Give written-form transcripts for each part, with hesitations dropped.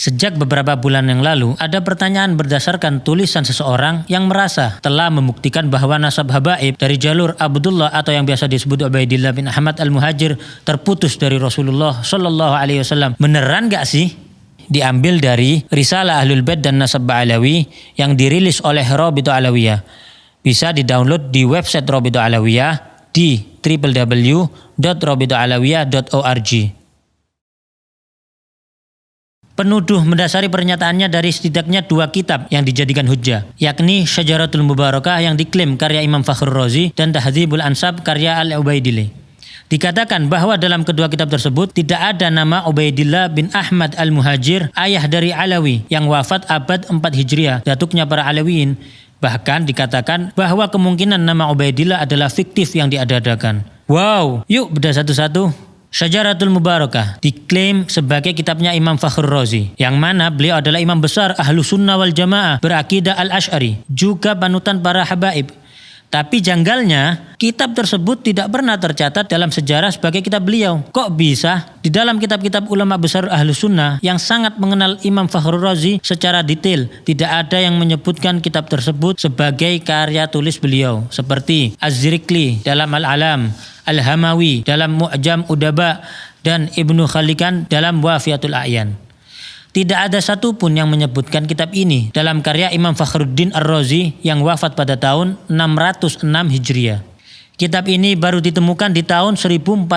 Sejak beberapa bulan yang lalu, ada pertanyaan berdasarkan tulisan seseorang yang merasa telah membuktikan bahwa nasab habaib dari jalur Abdullah atau yang biasa disebut Ubaidillah bin Ahmad al-Muhajir terputus dari Rasulullah Shallallahu Alaihi Wasallam. Beneran gak sih? Diambil dari Risalah Ahlul Bait dan Nasab Ba'alawi yang dirilis oleh Rabithah Alawiyah. Bisa didownload di website Rabithah Alawiyah di www.rabithahalawiyah.org. Penuduh mendasari pernyataannya dari setidaknya 2 kitab yang dijadikan hujjah, yakni Syajaratul Mubarakah yang diklaim karya Imam Fakhrur Razi dan Tahdzibul Ansab karya Al-Ubaidili. Dikatakan bahwa dalam kedua kitab tersebut tidak ada nama Ubaidillah bin Ahmad al-Muhajir, ayah dari Alawi yang wafat abad 4 Hijriah, datuknya para Alawiyin. Bahkan dikatakan bahwa kemungkinan nama Ubaidillah adalah fiktif yang diada-adakan. Wow, yuk bedah satu-satu. Syajaratul Mubarakah diklaim sebagai kitabnya Imam Fakhrur Razi, yang mana beliau adalah imam besar Ahlus Sunnah wal Jamaah berakidah Al-Asy'ari, juga panutan para habaib. Tapi janggalnya, kitab tersebut tidak pernah tercatat dalam sejarah sebagai kitab beliau. Kok bisa? Di dalam kitab-kitab ulama besar Ahlus Sunnah yang sangat mengenal Imam Fakhrur Razi secara detail, tidak ada yang menyebutkan kitab tersebut sebagai karya tulis beliau. Seperti Az-Zirikli dalam Al-Alam, Al-Hamawi dalam Mu'jam Udaba, dan Ibnu Khalikan dalam Wafiyatul A'yan. Tidak ada satupun yang menyebutkan kitab ini dalam karya Imam Fakhruddin Ar-Razi yang wafat pada tahun 606 Hijriah. Kitab ini baru ditemukan di tahun 1418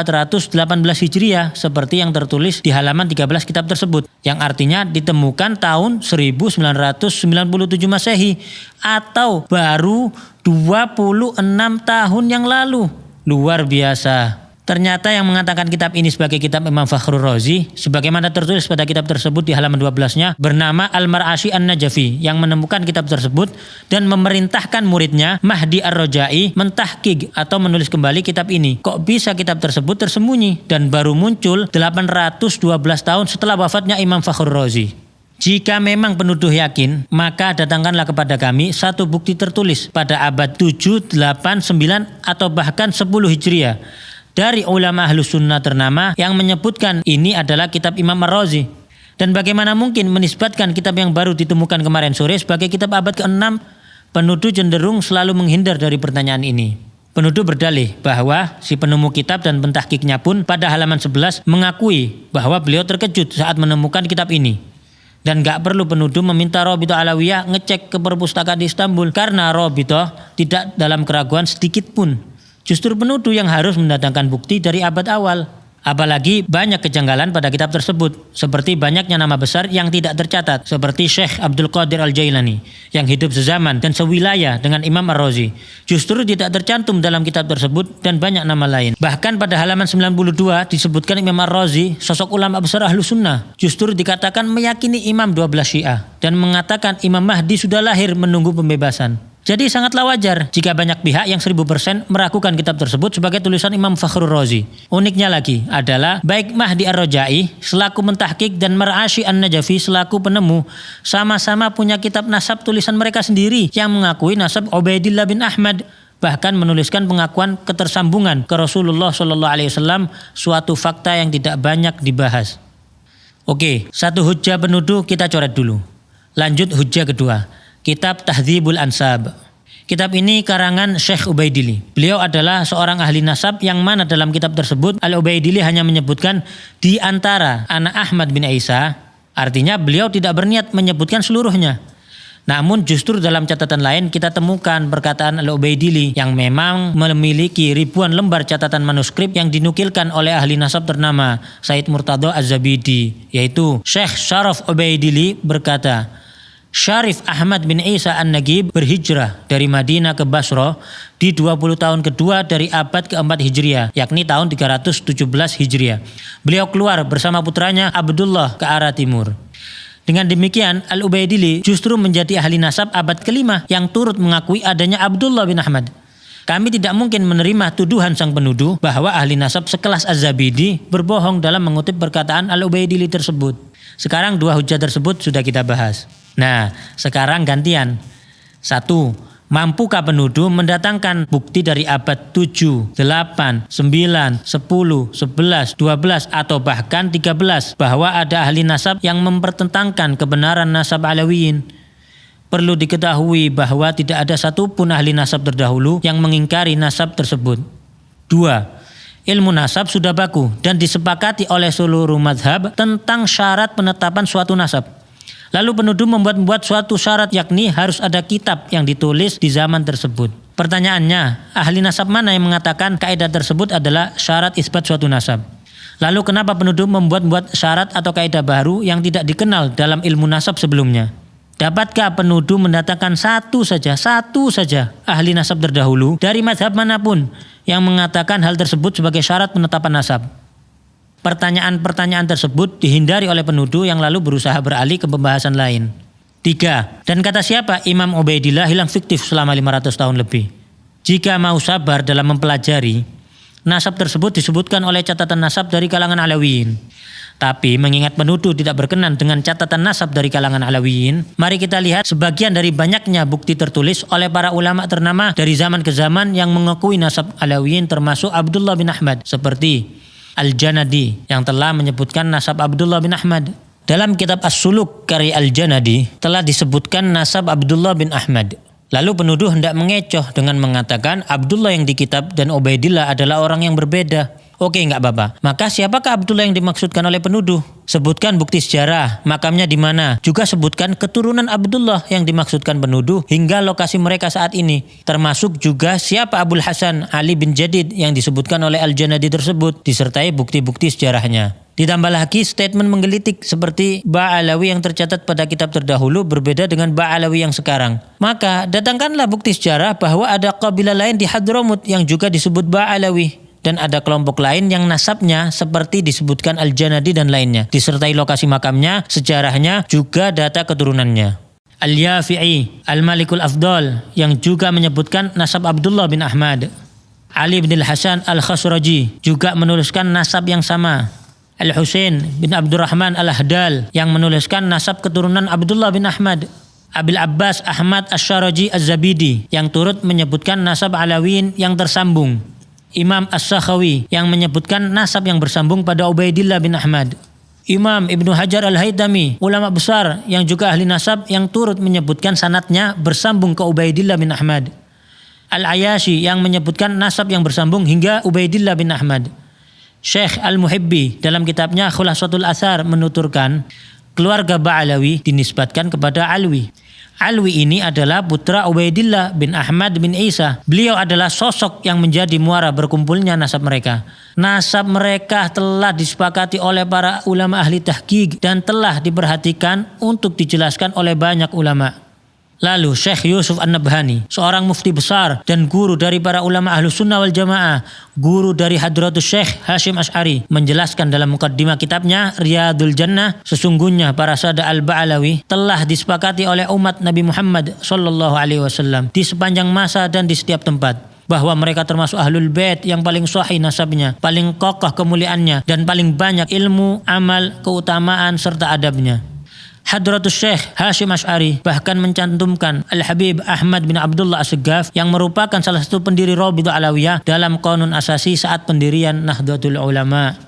Hijriah seperti yang tertulis di halaman 13 kitab tersebut, yang artinya ditemukan tahun 1997 Masehi atau baru 26 tahun yang lalu. Luar biasa. Ternyata yang mengatakan kitab ini sebagai kitab Imam Fakhrur Razi, sebagaimana tertulis pada kitab tersebut di halaman 12-nya, bernama Al-Mar'ashi An-Najafi, yang menemukan kitab tersebut dan memerintahkan muridnya Mahdi Ar-Raja'i mentahqiq atau menulis kembali kitab ini. Kok bisa kitab tersebut tersembunyi dan baru muncul 812 tahun setelah wafatnya Imam Fakhrur Razi? Jika memang penuduh yakin, maka datangkanlah kepada kami satu bukti tertulis pada abad 7, 8, 9 atau bahkan 10 Hijriah dari ulama Ahlus Sunnah ternama yang menyebutkan ini adalah kitab Imam Ar-Razi. Dan bagaimana mungkin menisbatkan kitab yang baru ditemukan kemarin sore sebagai kitab abad ke-6? Penuduh cenderung selalu menghindar dari pertanyaan ini. Penuduh berdalih bahwa si penemu kitab dan pentahqiqnya pun pada halaman 11 mengakui bahwa beliau terkejut saat menemukan kitab ini. Dan gak perlu penuduh meminta Rabithah Alawiyah ngecek ke perpustakaan di Istanbul, karena Rabithah tidak dalam keraguan sedikit pun. Justru penuduh yang harus mendatangkan bukti dari abad awal. Apalagi banyak kejanggalan pada kitab tersebut, seperti banyaknya nama besar yang tidak tercatat, seperti Syekh Abdul Qadir Al-Jailani yang hidup sezaman dan sewilayah dengan Imam Ar-Razi. Justru tidak tercantum dalam kitab tersebut dan banyak nama lain. Bahkan pada halaman 92 disebutkan Imam Ar-Razi, sosok ulama besar Ahlus Sunnah, justru dikatakan meyakini Imam 12 Syiah dan mengatakan Imam Mahdi sudah lahir menunggu pembebasan. Jadi sangatlah wajar jika banyak pihak yang 1000% meragukan kitab tersebut sebagai tulisan Imam Fakhrur Razi. Uniknya lagi adalah baik Mahdi Ar-Raja'i selaku mentahqiq dan Mar'ashi An-Najafi selaku penemu sama-sama punya kitab nasab tulisan mereka sendiri yang mengakui nasab Ubaidillah bin Ahmad, bahkan menuliskan pengakuan ketersambungan ke Rasulullah SAW, suatu fakta yang tidak banyak dibahas. Oke, satu hujjah penuduh kita coret dulu. Lanjut hujjah kedua. Kitab Tahdzibul Ansab. Kitab ini karangan Syekh Ubaidili. Beliau adalah seorang ahli nasab yang mana dalam kitab tersebut Al-Ubaidili hanya menyebutkan di antara anak Ahmad bin Isa. Artinya beliau tidak berniat menyebutkan seluruhnya. Namun justru dalam catatan lain kita temukan perkataan Al-Ubaidili yang memang memiliki ribuan lembar catatan manuskrip yang dinukilkan oleh ahli nasab ternama Said Murtadha Az-Zabidi, yaitu Syekh Syaraf Ubaidili berkata, Syarif Ahmad bin Isa An-Nagib berhijrah dari Madinah ke Basra di 20 tahun kedua dari abad ke-4 Hijriah, yakni tahun 317 Hijriah. Beliau keluar bersama putranya Abdullah ke arah timur. Dengan demikian, Al-Ubaidili justru menjadi ahli nasab abad ke-5 yang turut mengakui adanya Abdullah bin Ahmad. Kami tidak mungkin menerima tuduhan sang penuduh bahwa ahli nasab sekelas Az-Zabidi berbohong dalam mengutip perkataan Al-Ubaidili tersebut. Sekarang 2 hujjah tersebut sudah kita bahas. Nah, sekarang gantian. 1. Mampukah penuduh mendatangkan bukti dari abad 7, 8, 9, 10, 11, 12 atau bahkan 13 bahwa ada ahli nasab yang mempertentangkan kebenaran nasab Alawiyin? Perlu diketahui bahwa tidak ada satupun ahli nasab terdahulu yang mengingkari nasab tersebut. 2. Ilmu nasab sudah baku dan disepakati oleh seluruh mazhab tentang syarat penetapan suatu nasab. Lalu penuduh membuat suatu syarat, yakni harus ada kitab yang ditulis di zaman tersebut. Pertanyaannya, ahli nasab mana yang mengatakan kaidah tersebut adalah syarat isbat suatu nasab? Lalu kenapa penuduh membuat syarat atau kaidah baru yang tidak dikenal dalam ilmu nasab sebelumnya? Dapatkah penuduh mendatangkan satu saja ahli nasab terdahulu dari mazhab manapun yang mengatakan hal tersebut sebagai syarat penetapan nasab? Pertanyaan-pertanyaan tersebut dihindari oleh penuduh yang lalu berusaha beralih ke pembahasan lain. 3. Dan kata siapa Imam Ubaidillah hilang fiktif selama 500 tahun lebih? Jika mau sabar dalam mempelajari, nasab tersebut disebutkan oleh catatan nasab dari kalangan Alawiyin. Tapi mengingat penuduh tidak berkenan dengan catatan nasab dari kalangan Alawiyin, mari kita lihat sebagian dari banyaknya bukti tertulis oleh para ulama ternama dari zaman ke zaman yang mengakui nasab Alawiyin, termasuk Abdullah bin Ahmad, seperti Al-Janadi yang telah menyebutkan nasab Abdullah bin Ahmad. Dalam kitab As-Suluk karya Al-Janadi telah disebutkan nasab Abdullah bin Ahmad. Lalu penuduh hendak mengecoh dengan mengatakan Abdullah yang di kitab dan Ubaidillah adalah orang yang berbeda. Oke, enggak apa-apa. Maka siapakah Abdullah yang dimaksudkan oleh penuduh? Sebutkan bukti sejarah, makamnya di mana. Juga sebutkan keturunan Abdullah yang dimaksudkan penuduh hingga lokasi mereka saat ini. Termasuk juga siapa Abul Hasan Ali bin Jadid yang disebutkan oleh Al-Janadi tersebut, disertai bukti-bukti sejarahnya. Ditambah lagi statement menggelitik seperti Ba'alawi yang tercatat pada kitab terdahulu berbeda dengan Ba'alawi yang sekarang. Maka datangkanlah bukti sejarah bahwa ada kabilah lain di Hadramut yang juga disebut Ba'alawi. Dan ada kelompok lain yang nasabnya seperti disebutkan Al-Janadi dan lainnya. Disertai lokasi makamnya, sejarahnya, juga data keturunannya. Al-Yafi'i, Al-Malikul Afdal yang juga menyebutkan nasab Abdullah bin Ahmad. Ali bin Al-Hasan Al-Khasraji juga menuliskan nasab yang sama. Al-Husain bin Abdurrahman Al-Ahdal yang menuliskan nasab keturunan Abdullah bin Ahmad. Abil Abbas Ahmad Asy-Syaraji Az-Zabidi yang turut menyebutkan nasab Alawiyin yang tersambung. Imam As-Sakhawi yang menyebutkan nasab yang bersambung pada Ubaidillah bin Ahmad. Imam Ibnu Hajar Al-Haytami, ulama besar yang juga ahli nasab yang turut menyebutkan sanadnya bersambung ke Ubaidillah bin Ahmad. Al-Ayashi yang menyebutkan nasab yang bersambung hingga Ubaidillah bin Ahmad. Syekh Al-Muhibbi dalam kitabnya Khulasatul Athar menuturkan keluarga Ba'alawi dinisbatkan kepada Alwi. Alwi ini adalah putra Ubaidillah bin Ahmad bin Isa. Beliau adalah sosok yang menjadi muara berkumpulnya nasab mereka. Nasab mereka telah disepakati oleh para ulama ahli tahqiq dan telah diperhatikan untuk dijelaskan oleh banyak ulama. Lalu Syekh Yusuf An-Nabhani, seorang mufti besar dan guru dari para ulama Ahlus Sunnah wal Jamaah, guru dari Hadratus Syekh Hashim Asy'ari, menjelaskan dalam mukaddimah kitabnya Riyadul Jannah, sesungguhnya para sada al-Ba'alawi telah disepakati oleh umat Nabi Muhammad SAW di sepanjang masa dan di setiap tempat, bahwa mereka termasuk Ahlul Bait yang paling sahih nasabnya, paling kokoh kemuliaannya, dan paling banyak ilmu, amal, keutamaan, serta adabnya. Hadratus Syekh Hashim Asy'ari bahkan mencantumkan Al-Habib Ahmad bin Abdullah As-Saggaf yang merupakan salah satu pendiri Rabithah Alawiyah dalam Qanun Asasi saat pendirian Nahdlatul Ulama.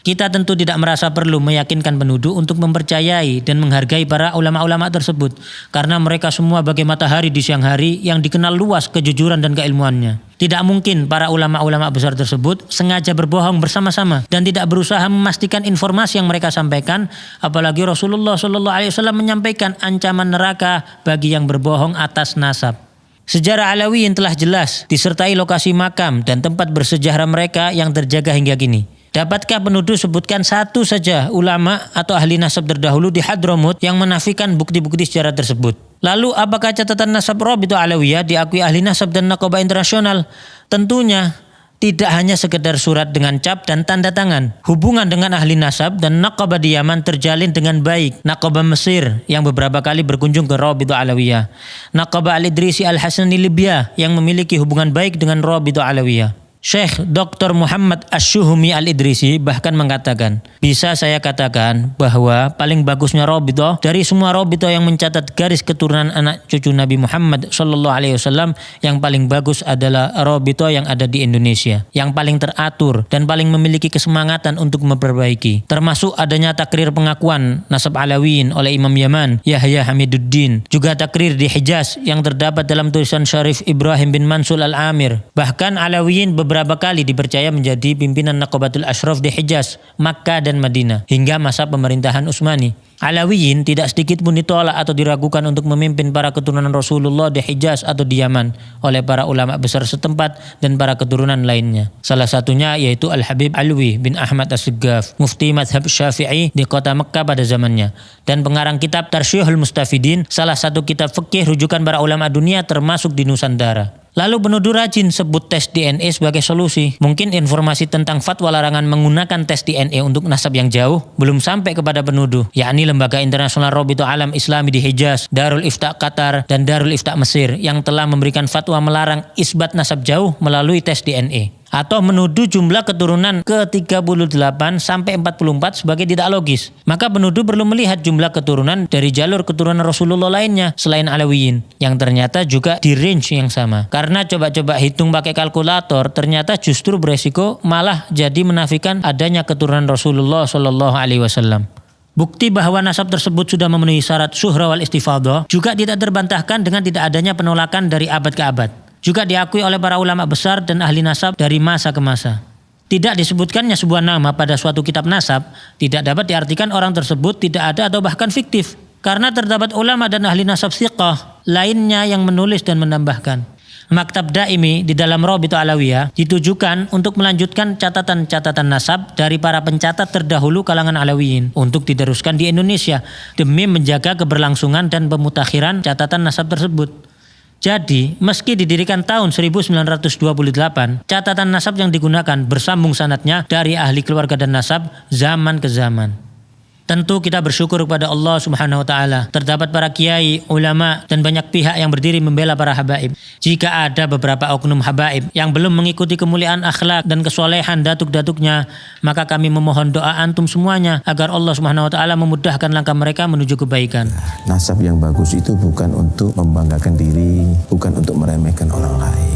Kita tentu tidak merasa perlu meyakinkan penuduh untuk mempercayai dan menghargai para ulama-ulama tersebut, karena mereka semua bagai matahari di siang hari yang dikenal luas kejujuran dan keilmuannya. Tidak mungkin para ulama-ulama besar tersebut sengaja berbohong bersama-sama dan tidak berusaha memastikan informasi yang mereka sampaikan, apalagi Rasulullah SAW menyampaikan ancaman neraka bagi yang berbohong atas nasab. Sejarah Alawiyin telah jelas disertai lokasi makam dan tempat bersejarah mereka yang terjaga hingga kini. Dapatkah penuduh sebutkan satu saja ulama atau ahli nasab terdahulu di Hadramut yang menafikan bukti-bukti sejarah tersebut? Lalu apakah catatan nasab Rabithah Alawiyah diakui ahli nasab dan Naqabah internasional? Tentunya tidak hanya sekedar surat dengan cap dan tanda tangan. Hubungan dengan ahli nasab dan Naqabah di Yaman terjalin dengan baik. Naqabah Mesir yang beberapa kali berkunjung ke Rabithah Alawiyah. Naqabah Al-Idrisi Al-Hasani Libya yang memiliki hubungan baik dengan Rabithah Alawiyah. Syekh Dr. Muhammad Asy-Syuhumi Al-Idrisi bahkan mengatakan, bisa saya katakan bahwa paling bagusnya Rabithah dari semua Rabithah yang mencatat garis keturunan anak cucu Nabi Muhammad SAW, yang paling bagus adalah Rabithah yang ada di Indonesia, yang paling teratur dan paling memiliki kesemangatan untuk memperbaiki, termasuk adanya takrir pengakuan nasab Alawiyin oleh Imam Yaman Yahya Hamiduddin, juga takrir di Hijaz yang terdapat dalam tulisan Syarif Ibrahim bin Mansur Al-Amir. Bahkan Alawiyin beberapa kali dipercaya menjadi pimpinan Naqabatul Ashraf di Hijaz, Makkah dan Madinah hingga masa pemerintahan Utsmani. Alawiyin tidak sedikit pun ditolak atau diragukan untuk memimpin para keturunan Rasulullah di Hijaz atau di Yaman oleh para ulama besar setempat dan para keturunan lainnya. Salah satunya yaitu Al-Habib Alwi bin Ahmad As-Siggaf, mufti mazhab Syafi'i di kota Mekkah pada zamannya, dan pengarang kitab Tarsyihul Mustafidin, salah satu kitab fikih rujukan para ulama dunia termasuk di Nusantara. Lalu penuduh rajin sebut tes DNA sebagai solusi. Mungkin informasi tentang fatwa larangan menggunakan tes DNA untuk nasab yang jauh belum sampai kepada penuduh, yakni Lembaga Internasional Rabithah Alam Islami di Hijaz, Darul Ifta Qatar, dan Darul Ifta Mesir yang telah memberikan fatwa melarang isbat nasab jauh melalui tes DNA. Atau menuduh jumlah keturunan ke-38 sampai 44 sebagai tidak logis. Maka penuduh perlu melihat jumlah keturunan dari jalur keturunan Rasulullah lainnya selain Alawiyin, yang ternyata juga di range yang sama. Karena coba-coba hitung pakai kalkulator, ternyata justru beresiko malah jadi menafikan adanya keturunan Rasulullah SAW. Bukti bahwa nasab tersebut sudah memenuhi syarat syuhrah wal istifadhah juga tidak terbantahkan dengan tidak adanya penolakan dari abad ke abad. Juga diakui oleh para ulama besar dan ahli nasab dari masa ke masa. Tidak disebutkannya sebuah nama pada suatu kitab nasab tidak dapat diartikan orang tersebut tidak ada atau bahkan fiktif, karena terdapat ulama dan ahli nasab thiqah lainnya yang menulis dan menambahkan. Maktab Daimi di dalam Rabithah Alawiyah ditujukan untuk melanjutkan catatan-catatan nasab dari para pencatat terdahulu kalangan Alawiyin untuk diteruskan di Indonesia demi menjaga keberlangsungan dan pemutakhiran catatan nasab tersebut. Jadi, meski didirikan tahun 1928, catatan nasab yang digunakan bersambung sanadnya dari ahli keluarga dan nasab zaman ke zaman. Tentu kita bersyukur kepada Allah Subhanahu wa taala. Terdapat para kiai, ulama dan banyak pihak yang berdiri membela para habaib. Jika ada beberapa oknum habaib yang belum mengikuti kemuliaan akhlak dan kesolehan datuk-datuknya, maka kami memohon doa antum semuanya agar Allah Subhanahu wa taala memudahkan langkah mereka menuju kebaikan. Nasab yang bagus itu bukan untuk membanggakan diri, bukan untuk meremehkan orang lain.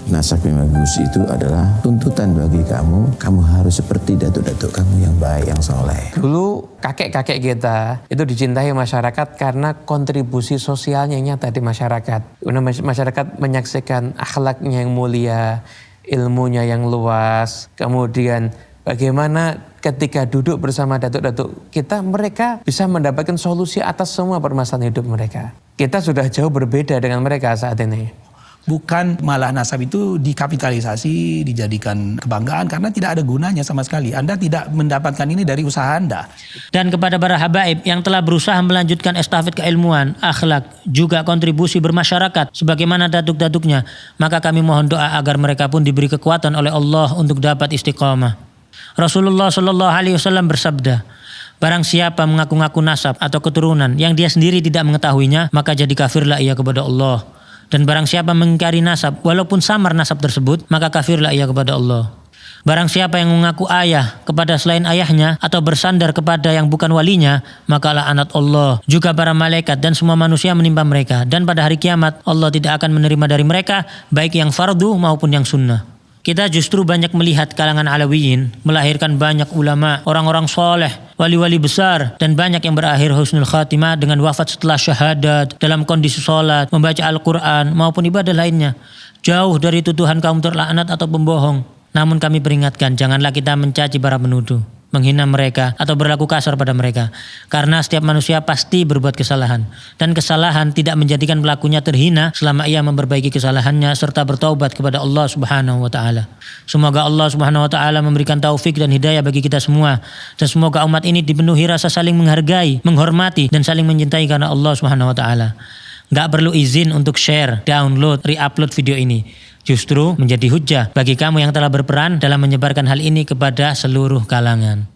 Nasab yang bagus itu adalah tuntutan bagi kamu. Kamu harus seperti datuk-datuk kamu yang baik, yang soleh. Dulu kakek-kakek kita itu dicintai masyarakat karena kontribusi sosialnya yang nyata di masyarakat. Masyarakat menyaksikan akhlaknya yang mulia, ilmunya yang luas. Kemudian bagaimana ketika duduk bersama datuk-datuk kita, mereka bisa mendapatkan solusi atas semua permasalahan hidup mereka. Kita sudah jauh berbeda dengan mereka saat ini. Bukan malah nasab itu dikapitalisasi, dijadikan kebanggaan karena tidak ada gunanya sama sekali. Anda tidak mendapatkan ini dari usaha Anda. Dan kepada para habaib yang telah berusaha melanjutkan estafet keilmuan, akhlak, juga kontribusi bermasyarakat sebagaimana datuk-datuknya, maka kami mohon doa agar mereka pun diberi kekuatan oleh Allah untuk dapat istiqamah. Rasulullah SAW bersabda, barang siapa mengaku-ngaku nasab atau keturunan yang dia sendiri tidak mengetahuinya, maka jadi kafirlah ia kepada Allah. Dan barang siapa mengingkari nasab walaupun samar nasab tersebut, maka kafirlah ia kepada Allah. Barang siapa yang mengaku ayah kepada selain ayahnya atau bersandar kepada yang bukan walinya, maka laknat Allah, juga para malaikat dan semua manusia menimpa mereka. Dan pada hari kiamat Allah tidak akan menerima dari mereka baik yang fardu maupun yang sunnah. Kita justru banyak melihat kalangan Alawiyin melahirkan banyak ulama, orang-orang soleh, wali-wali besar, dan banyak yang berakhir husnul khatimah dengan wafat setelah syahadat, dalam kondisi sholat, membaca Al-Quran, maupun ibadah lainnya. Jauh dari tuduhan kaum terlaknat atau pembohong. Namun kami peringatkan, janganlah kita mencaci para penuduh, menghina mereka, atau berlaku kasar pada mereka. Karena setiap manusia pasti berbuat kesalahan. Dan kesalahan tidak menjadikan pelakunya terhina selama ia memperbaiki kesalahannya serta bertaubat kepada Allah Subhanahu wa taala. Semoga Allah Subhanahu wa taala memberikan taufik dan hidayah bagi kita semua. Dan semoga umat ini dipenuhi rasa saling menghargai, menghormati, dan saling mencintai karena Allah Subhanahu wa taala. Gak perlu izin untuk share, download, re-upload video ini. Justru menjadi hujah bagi kamu yang telah berperan dalam menyebarkan hal ini kepada seluruh kalangan.